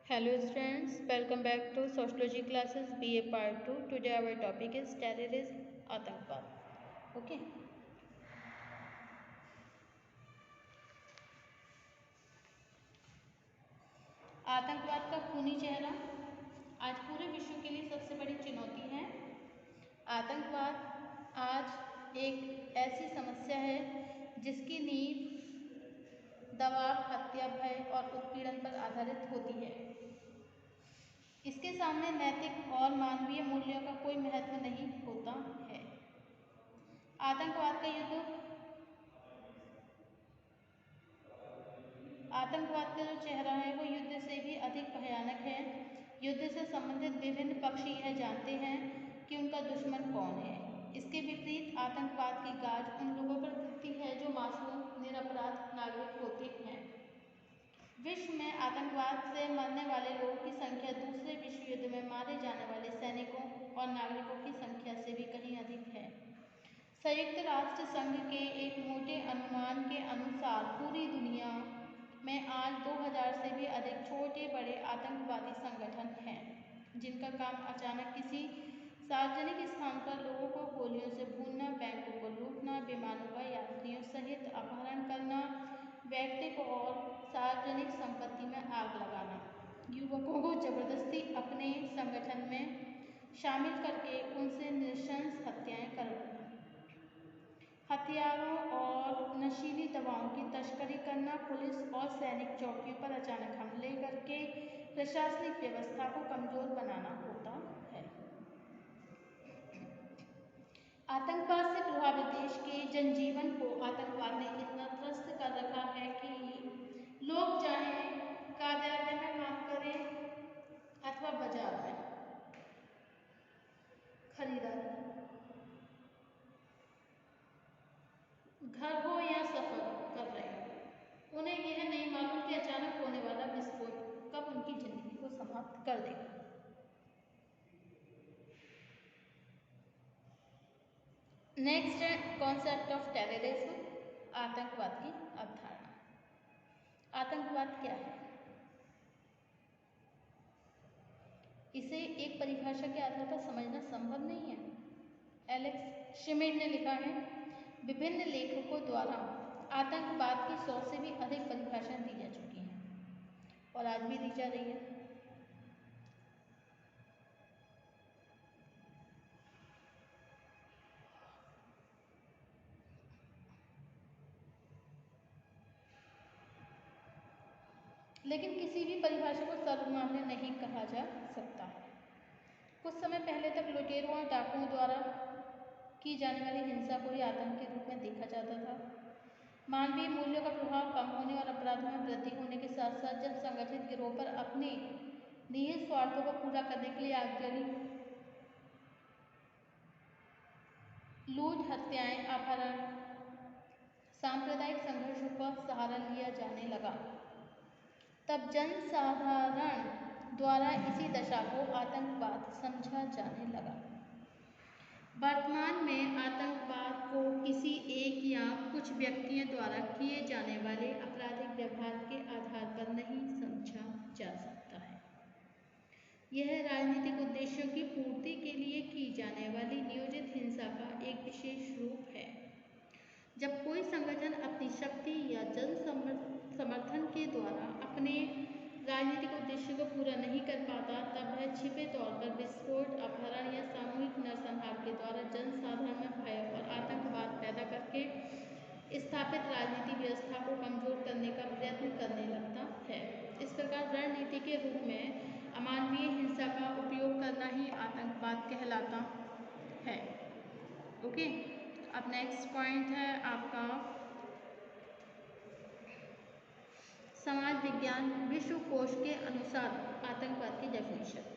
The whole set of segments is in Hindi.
Hello students, welcome back to Sociology classes BA Part 2. Today our topic is terrorism, आतंकवाद. Okay. आतंकवाद का खूनी चेहरा आज पूरे विश्व के लिए सबसे बड़ी चुनौती है. आतंकवाद आज एक ऐसी समस्या है जिसकी नींव दबाव, हत्या, भय और उत्पीड़न पर आधारित होती है. इसके सामने नैतिक और मानवीय मूल्यों का कोई महत्व नहीं होता है. आतंकवाद का जो चेहरा है वो युद्ध से भी अधिक भयानक है. युद्ध से संबंधित विभिन्न पक्ष यह जानते हैं कि उनका दुश्मन कौन है. इसके विपरीत आतंकवाद की गाज उन लोगों पर गिरती है जो मासूम निरपराध नागरिक होते हैं. विश्व में आतंकवाद से मरने वाले लोगों की संख्या दूसरे विश्व युद्ध में मारे जाने वाले सैनिकों और नागरिकों की संख्या से भी कहीं अधिक है. संयुक्त राष्ट्र संघ के एक मोटे अनुमान के अनुसार पूरी दुनिया में आज 2000 से भी अधिक छोटे बड़े आतंकवादी संगठन हैं जिनका काम अचानक किसी सार्वजनिक स्थान पर लोगों को गोलियों से भूनना, बैंकों को लूटना, विमानों पर यात्रियों सहित अपहरण करना, व्यक्तिगत और सार्वजनिक संपत्ति में आग लगाना, युवकों को जबरदस्ती अपने संगठन में शामिल करके उनसे नृशंस हत्याएं करवाना, हथियारों और नशीली दवाओं की तस्करी करना, पुलिस और सैनिक चौकियों पर अचानक हमले करके प्रशासनिक व्यवस्था को कमजोर बनाना होता है. आतंकवाद से प्रभावित देश के जनजीवन को आतंकवाद ने इतना त्रस्त कर रखा है कि लोग चाहे कार्यालय में काम करें अथवा बाजार में खरीदारी, घर हो या सफर कर रहे हो, उन्हें यह नहीं मालूम कि अचानक होने वाला विस्फोट कब उनकी जिंदगी को समाप्त कर देगा. नेक्स्ट है कॉन्सेप्ट ऑफ टेररिज्म, आतंकवाद की अवधारणा. आतंकवाद क्या है? इसे एक परिभाषा के आधार पर समझना संभव नहीं है. एलेक्स शिमिड ने लिखा है, विभिन्न लेखकों द्वारा आतंकवाद की 100 से भी अधिक परिभाषाएं दी जा चुकी हैं और आज भी दी जा रही है. लेकिन किसी भी परिभाषा को सर्वमान्य नहीं कहा जा सकता. कुछ समय पहले तक लुटेरों और डाकुओं द्वारा की जाने वाली हिंसा को ही आतंक के रूप में देखा जाता था. मानवीय मूल्यों का प्रभाव कम होने और अपराधों में वृद्धि होने के साथ साथ जब संगठित गिरोह पर अपने निहित स्वार्थों को पूरा करने के लिए आगजनी, लूट, हत्याएं, अपहरण, सांप्रदायिक संघर्षों का सहारा लिया जाने लगा, तब जनसाधारण द्वारा इसी दशा को आतंकवाद समझा जाने लगा. वर्तमान में आतंकवाद को किसी एक या कुछ व्यक्तियों द्वारा किए जाने वाले आपराधिक व्यवहार के आधार पर नहीं समझा जा सकता है. यह राजनीतिक उद्देश्यों की पूर्ति के लिए की जाने वाली नियोजित हिंसा का एक विशेष रूप है. जब कोई संगठन अपनी शक्ति या जन समर्थन के द्वारा अपने राजनीतिक उद्देश्य को पूरा नहीं कर पाता, तब वह छिपे तौर पर विस्फोट, अपहरण या सामूहिक नरसंहार के द्वारा जनसाधारण में भय और आतंकवाद पैदा करके स्थापित राजनीतिक व्यवस्था को कमजोर करने का प्रयत्न करने लगता है. इस प्रकार रणनीति के रूप में अमानवीय हिंसा का उपयोग करना ही आतंकवाद कहलाता है. ओके, अब नेक्स्ट पॉइंट है आपका समाज विज्ञान विश्व कोश के अनुसार आतंकवाद की definition.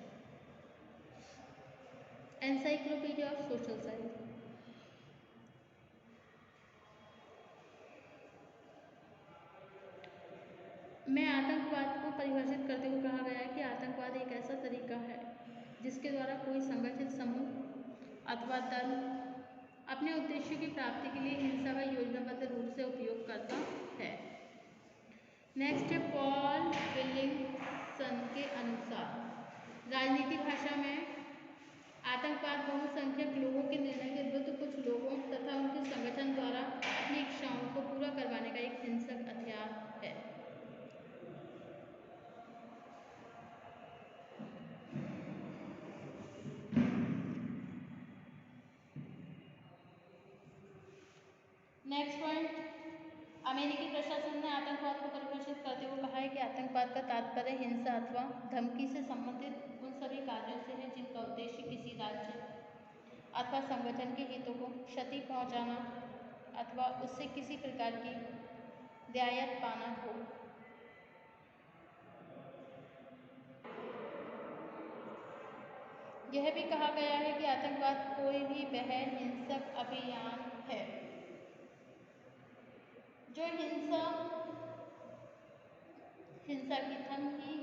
Encyclopedia of social science. में आतंकवाद को परिभाषित करते हुए कहा गया है कि आतंकवाद एक ऐसा तरीका है जिसके द्वारा कोई संगठित समूह अथवा दल अपने उद्देश्य की प्राप्ति के लिए हिंसा का योजनाबद्ध रूप से उपयोग करता है. नेक्स्ट है पॉल विलिंगसन के नेक्स्ट पॉइंट, अमेरिकी प्रशासन ने आतंकवाद को परिभाषित करते हुए कहा है कि आतंकवाद का तात्पर्य हिंसा अथवा धमकी से संबंधित उन सभी कार्यों से है जिनका उद्देश्य किसी राज्य अथवा संगठन के हितों को क्षति पहुंचाना अथवा उससे किसी प्रकार की रियायत पाना हो। यह भी कहा गया है कि आतंकवाद कोई भी वह हिंसक अभियान है जो हिंसा की धमकी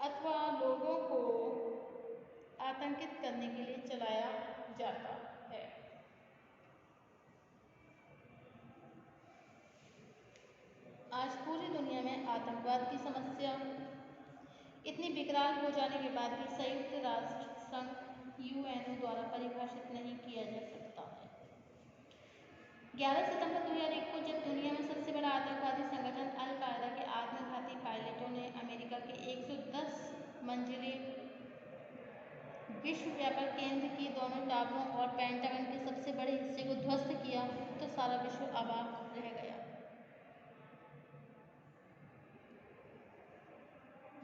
अथवा लोगों को आतंकित करने के लिए चलाया जाता है। आज पूरी दुनिया में आतंकवाद की समस्या इतनी विकराल हो जाने के बाद भी संयुक्त राष्ट्र संघ यूएनओ द्वारा परिभाषित नहीं किया जा सकता है। 11 सितंबर 2001 को जब दुनिया में सबसे बड़ा आतंकवादी संगठन अल कायदा के आत्मघाती पायलटों ने अमेरिका के 110 मंजिले विश्व व्यापार केंद्र की दोनों टावरों और पेंटागन के सबसे बड़े हिस्से को ध्वस्त किया तो सारा विश्व अवाक रह गया।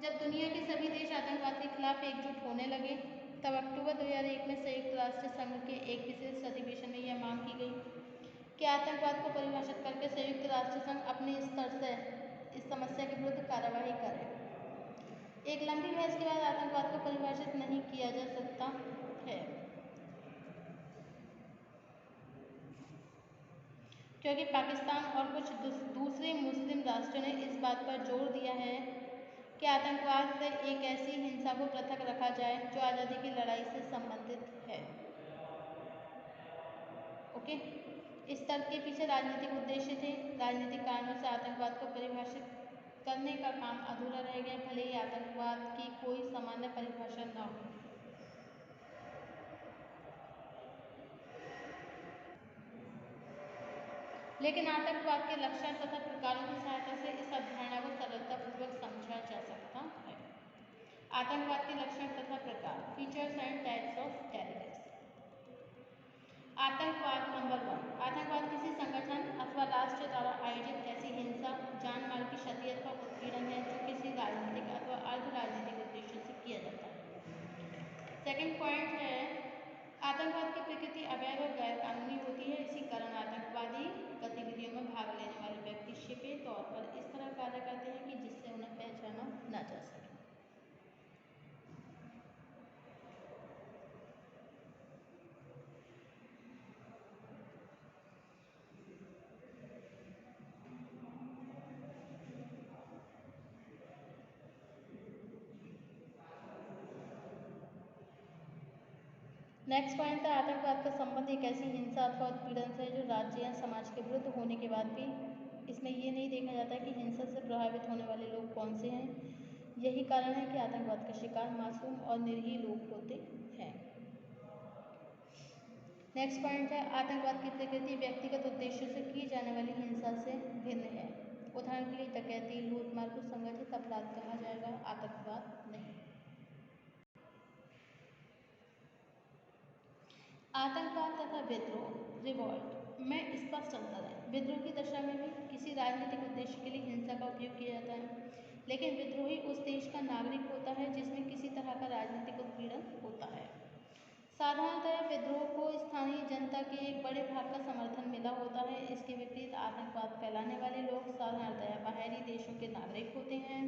जब दुनिया के सभी देश आतंकवाद के खिलाफ एकजुट होने लगे तब अक्टूबर 2001 में संयुक्त राष्ट्र संघ के एक विशेष अधिवेशन में यह मांग की गई कि आतंकवाद को परिभाषित करके संयुक्त राष्ट्र संघ अपने स्तर से इस समस्या के विरुद्ध कार्रवाई करे। एक लंबी बहस के बाद आतंकवाद को परिभाषित नहीं किया जा सकता है क्योंकि पाकिस्तान और कुछ दूसरे मुस्लिम राष्ट्रों ने इस बात पर जोर दिया है कि आतंकवाद से एक ऐसी हिंसा को पृथक रखा जाए जो आज़ादी की लड़ाई से संबंधित है। ओके, इस तर्क के पीछे राजनीतिक उद्देश्य थे। राजनीतिक कारणों से आतंकवाद को परिभाषित करने का काम अधूरा रह गया, भले ही आतंकवाद की कोई सामान्य परिभाषा न हो। लेकिन आतंकवाद के लक्षण तथा प्रकारों की सहायता से इस अवधारणा को सरलतापूर्वक समझा जा सकता है। आतंकवाद के लक्षण तथा प्रकार, features and types of terrorism. आतंकवाद नंबर 1, आतंकवाद किसी संगठन अथवा राष्ट्र द्वारा आयोजित ऐसी हिंसा, जान माल की क्षति अथवा उत्पीड़न है जो किसी राजनीतिक अथवा अर्ध राजनीतिक उद्देश्य से किया जाता है। सेकंड पॉइंट है, आतंकवाद की प्रकृति अवैध और गैर कानूनी होती है, इसी कारण आतंकवादी गतिविधियों में भाग लेने वाले व्यक्ति छिपे तौर पर इस तरह कार्य करते हैं कि जिससे उन्हें पहचाना न जा सके। नेक्स्ट पॉइंट है, आतंकवाद का संबंध एक ऐसी हिंसा अथवा उत्पीड़न से जो राज्य या समाज के विरुद्ध होने के बाद भी इसमें ये नहीं देखा जाता कि हिंसा से प्रभावित होने वाले लोग कौन से हैं। यही कारण है कि आतंकवाद का शिकार मासूम और निरीह लोग होते हैं। नेक्स्ट पॉइंट है, आतंकवाद की प्रकृति व्यक्तिगत उद्देश्यों से की जाने वाली हिंसा से भिन्न है। उदाहरण के लिए डकैती, लूटमार को संगठित अपराध कहा जाएगा, आतंकवाद नहीं। आतंकवाद तथा विद्रोह, रिवॉल्ट में स्पष्ट अंतर है। विद्रोह की दशा में भी किसी राजनीतिक उद्देश्य के लिए हिंसा का उपयोग किया जाता है, लेकिन विद्रोही उस देश का नागरिक होता है जिसमें किसी तरह का राजनीतिक उत्पीड़न होता है। साधारणतः विद्रोह को स्थानीय जनता के एक बड़े भाग का समर्थन मिला होता है। इसके विपरीत आतंकवाद फैलाने वाले लोग साधारणतः बाहरी देशों के नागरिक होते हैं।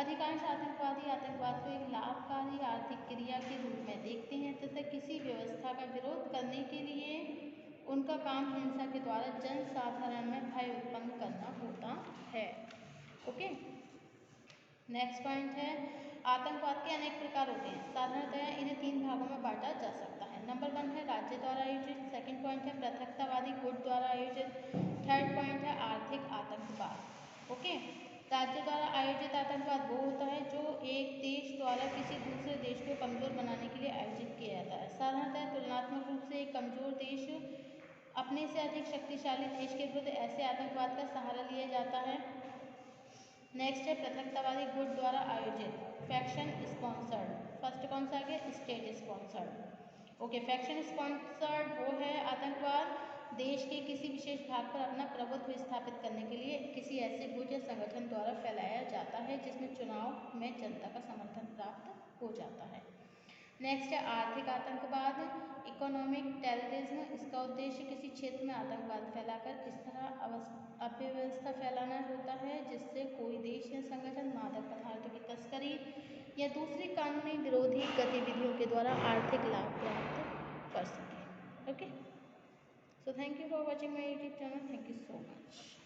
अधिकांश आतंकवादी आतंकवाद को एक लाभकारी आर्थिक क्रिया के रूप में देखते हैं तथा किसी व्यवस्था का विरोध करने के लिए उनका काम हिंसा के द्वारा जनसाधारण में भय उत्पन्न करना होता है। ओके, नेक्स्ट पॉइंट है, आतंकवाद के अनेक प्रकार होते हैं। साधारणतः इन्हें 3 भागों में बांटा जा सकता है। नंबर 1 है राज्य द्वारा आयोजित, सेकंड पॉइंट है पृथकतावादी गुट द्वारा आयोजित, थर्ड पॉइंट है आर्थिक आतंकवाद। ओके, राज्य द्वारा आयोजित आतंकवाद वो होता है जो एक देश द्वारा किसी दूसरे देश को कमजोर बनाने के लिए आयोजित किया जाता है। साधारणतः तुलनात्मक रूप से एक कमजोर देश अपने से अधिक शक्तिशाली देश के विरुद्ध ऐसे आतंकवाद का सहारा लिया जाता है। नेक्स्ट है पृथकतावादी गुट द्वारा आयोजित, फैक्शन स्पॉन्सर्ड। फर्स्ट कौन सा है? State sponsored. Okay, faction sponsored वो है आतंकवाद देश के किसी विशेष भाग पर अपना प्रभुत्व स्थापित करने के लिए किसी ऐसे गुट या संगठन द्वारा फैलाया जाता है जिसमें चुनाव में जनता का समर्थन प्राप्त हो जाता है। नेक्स्ट है आर्थिक आतंकवाद, इकोनॉमिक टेररिज्म। इसका उद्देश्य किसी क्षेत्र में आतंकवाद फैलाकर इस तरह अव्यवस्था फैलाना होता है जिससे कोई देश या संगठन मादक पदार्थों की तस्करी या दूसरी कानूनी विरोधी गतिविधियों के द्वारा आर्थिक लाभ प्राप्त कर सके। Okay, so thank you for watching my YouTube channel. Thank you so much.